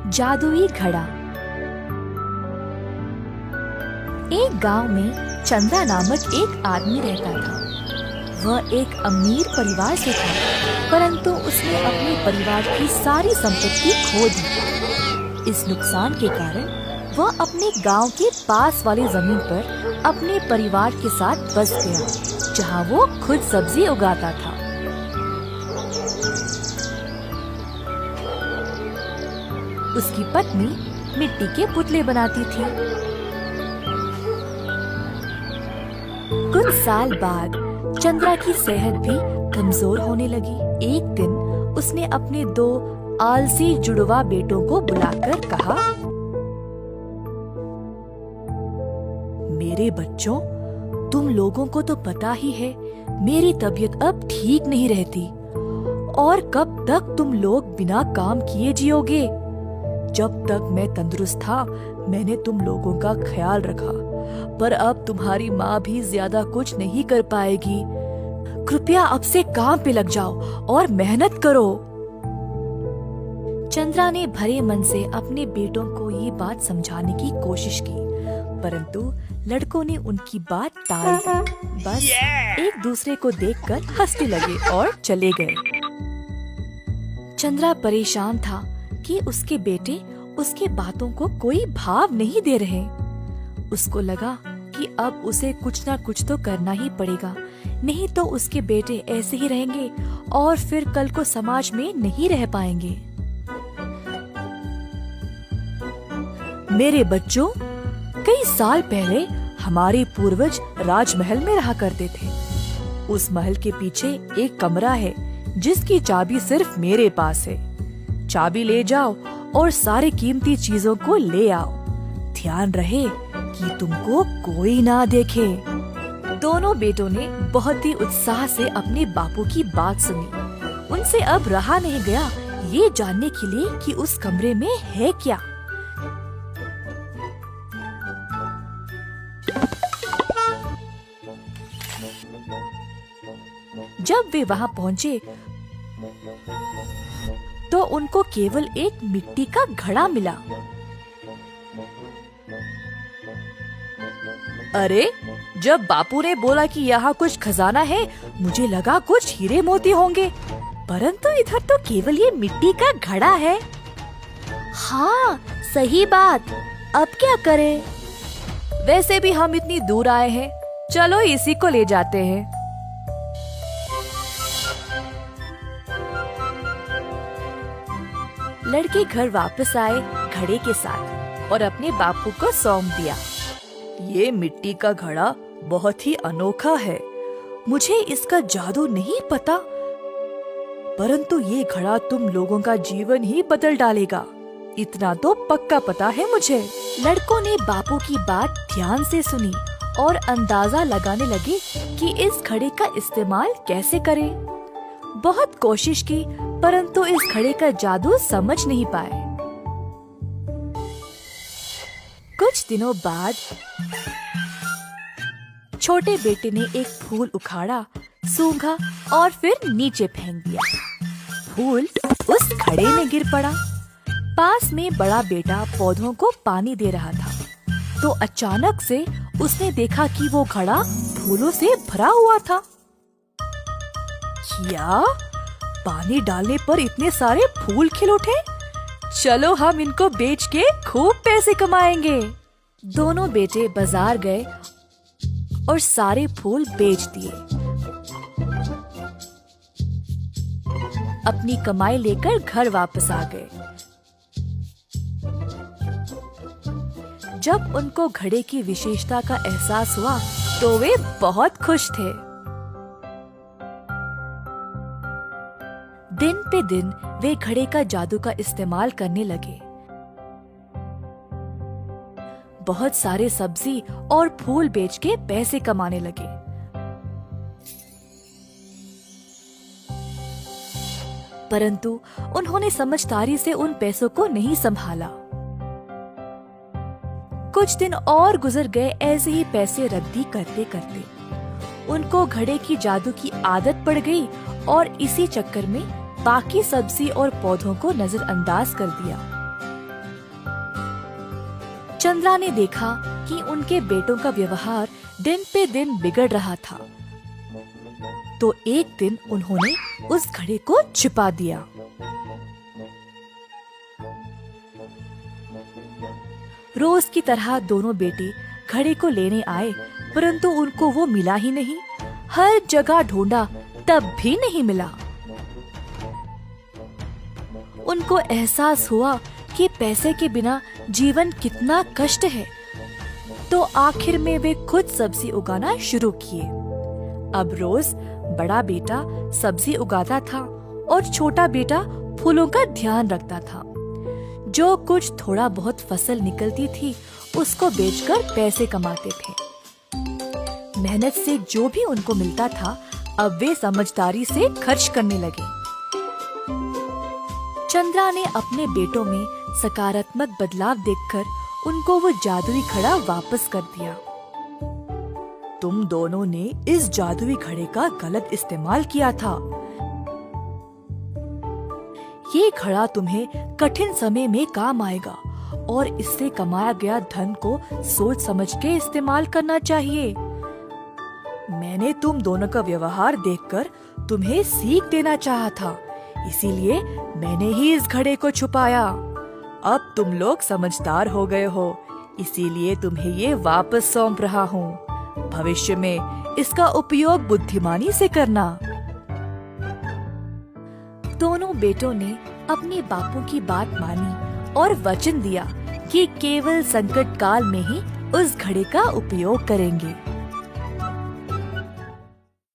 जादुई घड़ा। एक गांव में चंद्रा नामक एक आदमी रहता था। वह एक अमीर परिवार से था, परंतु उसने अपने परिवार की सारी संपत्ति खो दी। इस नुकसान के कारण वह अपने गांव के पास वाली जमीन पर अपने परिवार के साथ बस गया, जहां वो खुद सब्जी उगाता था। उसकी पत्नी मिट्टी के पुतले बनाती थी। कुछ साल बाद चंद्रा की सेहत भी कमजोर होने लगी। एक दिन उसने अपने 2 आलसी जुड़वा बेटों को बुलाकर कहा, मेरे बच्चों, तुम लोगों को तो पता ही है मेरी तबीयत अब ठीक नहीं रहती, और कब तक तुम लोग बिना काम किए जियोगे। जब तक मैं तंदुरुस्त था मैंने तुम लोगों का ख्याल रखा, पर अब तुम्हारी माँ भी ज्यादा कुछ नहीं कर पाएगी। कृपया अब से काम पे लग जाओ और मेहनत करो। चंद्रा ने भरे मन से अपने बेटों को ये बात समझाने की कोशिश की, परंतु लड़कों ने उनकी बात टाल दी। बस एक दूसरे को देखकर हंसने लगे और चले गए। चंद्रा परेशान था कि उसके बेटे उसके बातों को कोई भाव नहीं दे रहे। उसको लगा कि अब उसे कुछ ना कुछ तो करना ही पड़ेगा, नहीं तो उसके बेटे ऐसे ही रहेंगे और फिर कल को समाज में नहीं रह पाएंगे। मेरे बच्चों, कई साल पहले हमारे पूर्वज राजमहल में रहा करते थे। उस महल के पीछे एक कमरा है जिसकी चाबी सिर्फ मेरे पास है। चाबी ले जाओ और सारी कीमती चीजों को ले आओ। ध्यान रहे कि तुमको कोई ना देखे। दोनों बेटों ने बहुत ही उत्साह से अपने बापू की बात सुनी। उनसे अब रहा नहीं गया ये जानने के लिए कि उस कमरे में है क्या। जब वे वहाँ पहुँचे तो उनको केवल एक मिट्टी का घड़ा मिला। अरे, जब बापू ने बोला कि यहाँ कुछ खजाना है, मुझे लगा कुछ हीरे मोती होंगे, परंतु इधर तो केवल ये मिट्टी का घड़ा है। हाँ, सही बात। अब क्या करें? वैसे भी हम इतनी दूर आए हैं, चलो इसी को ले जाते हैं। लड़के घर वापस आए घड़े के साथ और अपने बापू को सौंप दिया। ये मिट्टी का घड़ा बहुत ही अनोखा है। मुझे इसका जादू नहीं पता, परंतु ये घड़ा तुम लोगों का जीवन ही बदल डालेगा, इतना तो पक्का पता है मुझे। लड़कों ने बापू की बात ध्यान से सुनी और अंदाजा लगाने लगे कि इस घड़े का इस्तेमाल कैसे करें। बहुत कोशिश की, परंतु इस घड़े का जादू समझ नहीं पाए। कुछ दिनों बाद छोटे बेटे ने एक फूल उखाड़ा, सूंघा और फिर नीचे फेंक दिया। फूल उस घड़े में गिर पड़ा। पास में बड़ा बेटा पौधों को पानी दे रहा था, तो अचानक से उसने देखा कि वो घड़ा फूलों से भरा हुआ था। क्या? पानी डालने पर इतने सारे फूल खिल उठे? चलो हम इनको बेच के खूब पैसे कमाएंगे। दोनों बेटे बाजार गए और सारे फूल बेच दिए। अपनी कमाई लेकर घर वापस आ गए। जब उनको घड़े की विशेषता का एहसास हुआ तो वे बहुत खुश थे। दिन पे दिन वे घड़े का जादू का इस्तेमाल करने लगे। बहुत सारे सब्जी और फूल बेच के पैसे कमाने लगे। परंतु उन्होंने समझदारी से उन पैसों को नहीं संभाला। कुछ दिन और गुजर गए ऐसे ही पैसे रद्दी करते करते। उनको घड़े की जादू की आदत पड़ गई और इसी चक्कर में बाकी सब्जी और पौधों को नजरअंदाज कर दिया। चंद्रा ने देखा कि उनके बेटों का व्यवहार दिन पे दिन बिगड़ रहा था, तो एक दिन उन्होंने उस घड़े को छिपा दिया। रोज की तरह दोनों बेटे घड़े को लेने आए, परंतु उनको वो मिला ही नहीं। हर जगह ढूंढा, तब भी नहीं मिला। उनको एहसास हुआ कि पैसे के बिना जीवन कितना कष्ट है, तो आखिर में वे खुद सब्जी उगाना शुरू किए। अब रोज बड़ा बेटा सब्जी उगाता था और छोटा बेटा फूलों का ध्यान रखता था। जो कुछ थोड़ा बहुत फसल निकलती थी, उसको बेचकर पैसे कमाते थे। मेहनत से जो भी उनको मिलता था, अब वे समझदारी से खर्च करने लगे। चंद्रा ने अपने बेटों में सकारात्मक बदलाव देखकर उनको वो जादुई घड़ा वापस कर दिया। तुम दोनों ने इस जादुई घड़े का गलत इस्तेमाल किया था। ये घड़ा तुम्हें कठिन समय में काम आएगा और इससे कमाया गया धन को सोच समझ के इस्तेमाल करना चाहिए। मैंने तुम दोनों का व्यवहार देखकर तुम्हें सीख देना चाहा था, इसीलिए मैंने ही इस घड़े को छुपाया। अब तुम लोग समझदार हो गए हो, इसीलिए तुम्हें ये वापस सौंप रहा हूँ। भविष्य में इसका उपयोग बुद्धिमानी से करना। दोनों बेटों ने अपने बापू की बात मानी और वचन दिया कि केवल संकट काल में ही उस घड़े का उपयोग करेंगे।